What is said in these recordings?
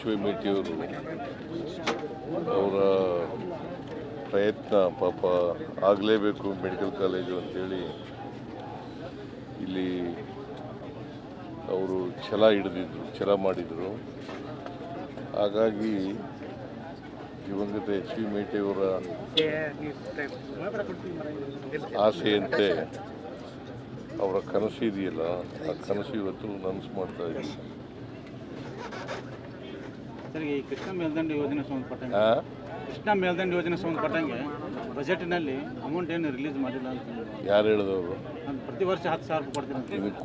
Y ಮೇಟಿಯವರು ಅವರ ಪ್ರಯತ್ನ ಪಾಪ ಆಗಲೇಬೇಕು ಮೆಡಿಕಲ್ ಕಾಲೇಜು ಅಂತೇಳಿ ಇಲ್ಲಿ ಅವರು ಛಲ ಮಾಡಿದರು. ಹಾಗಾಗಿ ದಿವಂಗತ ಎಚ್ ವಿ ಮೇಟಿಯವರ ಆಸೆಯಂತೆ ಅವರ ಕನಸು ಇದೆಯಲ್ಲ, ಆ ಕನಸು ಇವತ್ತು ನನಸು ಮಾಡ್ತಾ ಇದ್ದೀವಿ. ಸರ್, ಈ ಕೃಷ್ಣ ಮೇಲ್ದಂಡೆ ಯೋಜನೆ ಸಂಬಂಧಪಟ್ಟಂಗೆ ಬಜೆಟ್ನಲ್ಲಿ ಅಮೌಂಟ್ ಏನು ರಿಲೀಸ್ ಮಾಡಿಲ್ಲ ಅಂತ ಯಾರು ಹೇಳಿದವರು? ಪ್ರತಿ ವರ್ಷ 10,000 ರೂಪಾಯಿ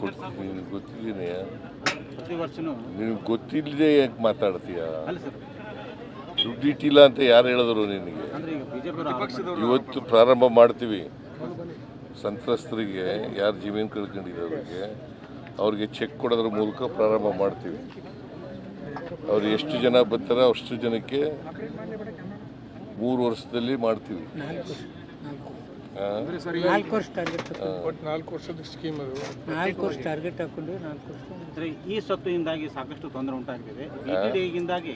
ಕೊಡ್ತೀನಿ. ನಿನಗೆ ಗೊತ್ತಿದ್ದೀನಿ, ಪ್ರತಿ ವರ್ಷನೂ ನಿನಗೆ ಗೊತ್ತಿಲ್ಲದೆ ಯಾಕೆ ಮಾತಾಡ್ತೀಯ? ಅಲ್ಲ ಸರ್, ದುಡ್ಡು ಇಟ್ಟಿಲ್ಲ ಅಂತ ಯಾರು ಹೇಳಿದ್ರು ನಿನಗೆ? ಅಂದರೆ ಈಗ ಬಿಜೆಪಿ ಇವತ್ತು ಪ್ರಾರಂಭ ಮಾಡ್ತೀವಿ. ಸಂತ್ರಸ್ತರಿಗೆ ಯಾರು ಜಮೀನು ಕಳ್ಕೊಂಡಿದ್ದವ್ರಿಗೆ ಅವ್ರಿಗೆ ಚೆಕ್ ಕೊಡೋದ್ರ ಮೂಲಕ ಪ್ರಾರಂಭ ಮಾಡ್ತೀವಿ. ಅವ್ರು ಎಷ್ಟು ಜನ ಬರ್ತಾರೆ ಅಷ್ಟು ಜನಕ್ಕೆ 3 ವರ್ಷದಲ್ಲಿ ಮಾಡ್ತೀವಿ. 4 ವರ್ಷ ಟಾರ್ಗೆಟ್ 4 ವರ್ಷದ ಸ್ಕೀಮ್ ಅದು. 4 ವರ್ಷ ಟಾರ್ಗೆಟ್ ಹಾಕೊಂಡು 4 ವರ್ಷ. ಈ ಸತ್ತುಯಿಂದಾಗಿ ಸಾಕಷ್ಟು ತೊಂದರೆ ಉಂಟಾಗಿದೆ. BTDಯಿಂದಾಗಿ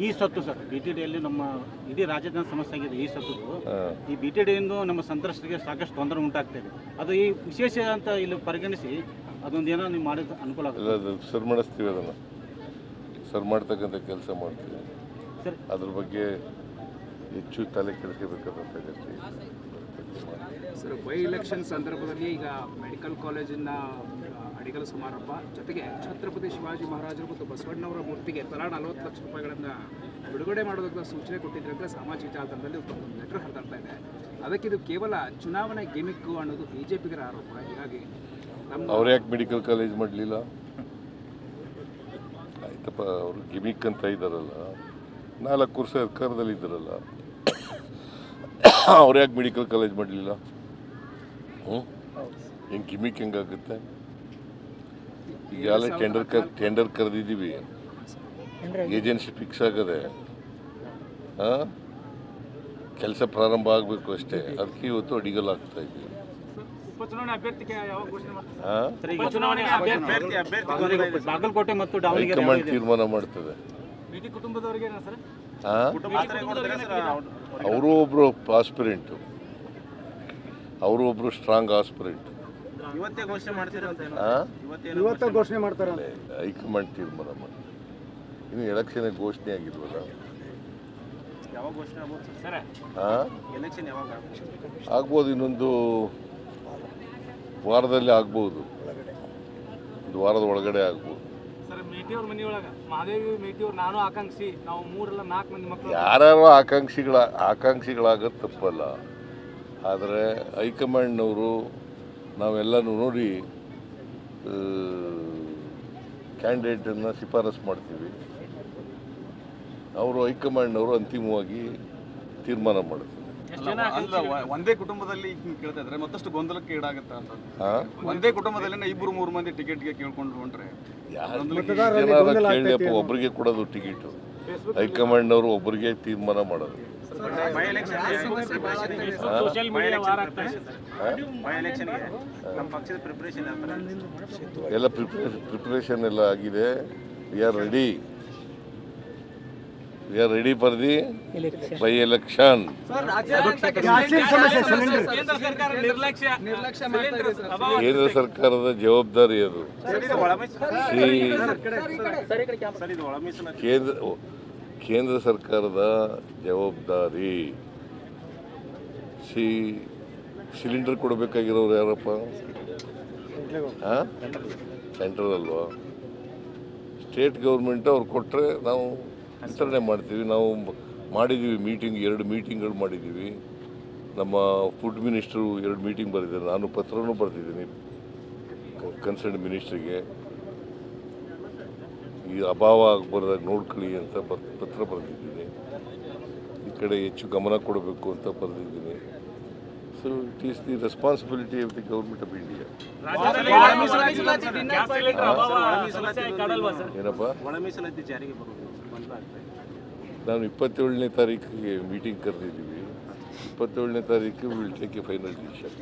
ಈ ಸತ್ತು ಸರ್, BTDಯಲ್ಲಿ ನಮ್ಮ ಇಡೀ ರಾಜ್ಯದ ಸಮಸ್ಯೆ ಆಗಿದೆ. ಈ ಸತ್ತು ಈ BTDಯಿಂದ ನಮ್ಮ ಸಂತ್ರಸ್ತರಿಗೆ ಸಾಕಷ್ಟು ತೊಂದರೆ ಉಂಟಾಗ್ತಿದೆ. ಅದು ಈ ವಿಶೇಷ ಅಂತ ಇಲ್ಲಿ ಪರಿಗಣಿಸಿ ಅದೊಂದು ಏನೋ ನೀವು ಮಾಡಿದ ಅನುಕೂಲ ಆಗುತ್ತೆ. ಅದು ಸರ್ ಮಾಡಿಸ್ತೀವಿ, ಅದನ್ನು ಸರ್ ಮಾಡ್ತಕ್ಕಂಥ ಕೆಲಸ ಮಾಡ್ತೀವಿ. ಸರ್, ಅದ್ರ ಬಗ್ಗೆ ಹೆಚ್ಚು ತಲೆ ಕೆಡಿಸ್ಕೋಬೇಕಾದಂಥ ಅಗತ್ಯ. ಸರ್, ಬೈ ಎಲೆಕ್ಷನ್ ಸಂದರ್ಭದಲ್ಲಿ ಈಗ ಮೆಡಿಕಲ್ ಕಾಲೇಜಿನ ಅಡಿಗಲ್ ಸಮಾರಂಭ ಜೊತೆಗೆ ಛತ್ರಪತಿ ಶಿವಾಜಿ ಮಹಾರಾಜರು ಮತ್ತು ಬಸವಣ್ಣವರ ಮೂರ್ತಿಗೆ ತಲಾ 40 ಲಕ್ಷ ರೂಪಾಯಿಗಳನ್ನು ಬಿಡುಗಡೆ ಮಾಡೋದಕ್ಕೆ ಸೂಚನೆ ಕೊಟ್ಟಿದ್ರೆ ಅಂತ ಸಾಮಾಜಿಕ ಜಾಲತಾಣದಲ್ಲಿ ಒಂದು ಲೆಟರ್ ಹರಿದಾಡ್ತಾ ಇದೆ. ಅದಕ್ಕೆ ಇದು ಕೇವಲ ಚುನಾವಣೆ ಗಿಮಿಕ್ಕು ಅನ್ನೋದು ಬಿಜೆಪಿಗರ ಆರೋಪ. ಹೀಗಾಗಿ ಅವ್ರು ಯಾಕೆ ಮೆಡಿಕಲ್ ಕಾಲೇಜ್ ಮಾಡಲಿಲ್ಲ? ಆಯ್ತಪ್ಪ, ಅವರು ಗಿಮಿಕ್ ಅಂತ ಇದ್ದಾರಲ್ಲ, 4 ವರ್ಷ ಸರ್ಕಾರದಲ್ಲಿ ಇದ್ದಾರಲ್ಲ, ಅವ್ರು ಯಾಕೆ ಮೆಡಿಕಲ್ ಕಾಲೇಜ್ ಮಾಡಲಿಲ್ಲ? ಹೆಂಗೆ ಗಿಮಿಕ್ ಹೆಂಗಾಗುತ್ತೆ? ಈಗಾಗಲೇ ಟೆಂಡರ್ ಕರೆದಿದ್ದೀವಿ, ಏಜೆನ್ಸಿ ಫಿಕ್ಸ್ ಆಗದೆ, ಕೆಲಸ ಪ್ರಾರಂಭ ಆಗಬೇಕು ಅಷ್ಟೇ. ಅದಕ್ಕೆ ಇವತ್ತು ಅಡಿಗಲ್ ಆಗ್ತಾ ಇದ್ದೀವಿ. ಬಾಗಲಕೋಟೆ ಮತ್ತು ಹೈಕಮಾಂಡ್ ತೀರ್ಮಾನ ಮಾಡ್ತದೆ. ಅವರು ಒಬ್ಬರು ಆಸ್ಪಿರೆಂಟು, ಅವರು ಒಬ್ಬರು ಸ್ಟ್ರಾಂಗ್ ಆಸ್ಪಿರೆಂಟ್. ಇವತ್ತೇ ಘೋಷಣೆ ಮಾಡ್ತಾರೆ. ಹೈಕಮಾಂಡ್ ತೀರ್ಮಾನ ಮಾಡಿ. ಇನ್ನು ಎಲೆಕ್ಷನ್ ಘೋಷಣೆ ಆಗಿಲ್ವಲ್ಲ? ಆಗ್ಬೋದು, ಇನ್ನೊಂದು ವಾರದಲ್ಲಿ ಆಗ್ಬೋದು, ಒಂದು ವಾರದ ಒಳಗಡೆ ಆಗ್ಬೋದು. ಯಾರ್ಯಾರೋ ಆಕಾಂಕ್ಷಿಗಳಾಗೋದು ತಪ್ಪಲ್ಲ. ಆದರೆ ಹೈಕಮಾಂಡ್ನವರು ನಾವೆಲ್ಲನೂ ನೋಡಿ ಕ್ಯಾಂಡಿಡೇಟನ್ನು ಶಿಫಾರಸು ಮಾಡ್ತೀವಿ. ಅವರು ಹೈಕಮಾಂಡ್ನವರು ಅಂತಿಮವಾಗಿ ತೀರ್ಮಾನ ಮಾಡ್ತಾರೆ. ಒಂದೇ ಕುಟುಂಬದಲ್ಲಿ ಕೇಳ್ತಾ ಇದ್ರೆ ಮತ್ತಷ್ಟು ಗೊಂದಲಕ್ಕೆ ಈಡಾಗುತ್ತೆ ಅಂತ. ಒಂದೇ ಕುಟುಂಬದಲ್ಲಿ 2-3 ಮಂದಿ ಟಿಕೆಟ್ಗೆ ಕೇಳ್ಕೊಂಡು ಹೊಂಟ್ರೆ ಕೇಳಿಯಪ್ಪ, ಒಬ್ಬರಿಗೆ ಕೊಡೋದು ಟಿಕೆಟು. ಹೈಕಮಾಂಡ್ನವರು ಒಬ್ಬರಿಗೆ ತೀರ್ಮಾನ ಮಾಡೋದು. ಎಲ್ಲ ಪ್ರಿಪರೇಷನ್ ಎಲ್ಲ ಆಗಿದೆ. We are ready for the by election. ಕೇಂದ್ರ ಸರ್ಕಾರದ ಜವಾಬ್ದಾರಿ ಅದು. ಕೇಂದ್ರ ಸರ್ಕಾರದ ಜವಾಬ್ದಾರಿ. ಸಿಲಿಂಡರ್ ಕೊಡಬೇಕಾಗಿರೋರು ಯಾರಪ್ಪ? ಸೆಂಟ್ರಲ್ ಅಲ್ವಾ? ಸ್ಟೇಟ್ ಗೌರ್ಮೆಂಟ್ ಅವ್ರು ಕೊಟ್ಟರೆ ನಾವು ವಿತರಣೆ ಮಾಡ್ತೀವಿ. ನಾವು ಮಾಡಿದ್ದೀವಿ ಮೀಟಿಂಗ್, 2 ಮೀಟಿಂಗ್ಗಳು ಮಾಡಿದ್ದೀವಿ. ನಮ್ಮ ಫುಡ್ ಮಿನಿಸ್ಟ್ರು 2 ಮೀಟಿಂಗ್ ಬರೆದಿದ್ದಾರೆ. ನಾನು ಪತ್ರನೂ ಬರೆದಿದ್ದೀನಿ ಕನ್ಸರ್ನ್ ಮಿನಿಸ್ಟ್ರಿಗೆ. ಈ ಅಭಾವ ಆಗಬಾರ್ದಾಗ ನೋಡ್ಕೊಳ್ಳಿ ಅಂತ ಪತ್ರ ಬರೆದಿದ್ದೀನಿ. ಈ ಕಡೆ ಹೆಚ್ಚು ಗಮನ ಕೊಡಬೇಕು ಅಂತ ಬರೆದಿದ್ದೀನಿ. So it is the responsibility of the government of India. ಏನಪ್ಪ, ನಾನು 27ನೇ ತಾರೀಕಿಗೆ ಮೀಟಿಂಗ್ ಕರೆದಿದ್ದೀವಿ. 27ನೇ ತಾರೀಕು will take a final decision.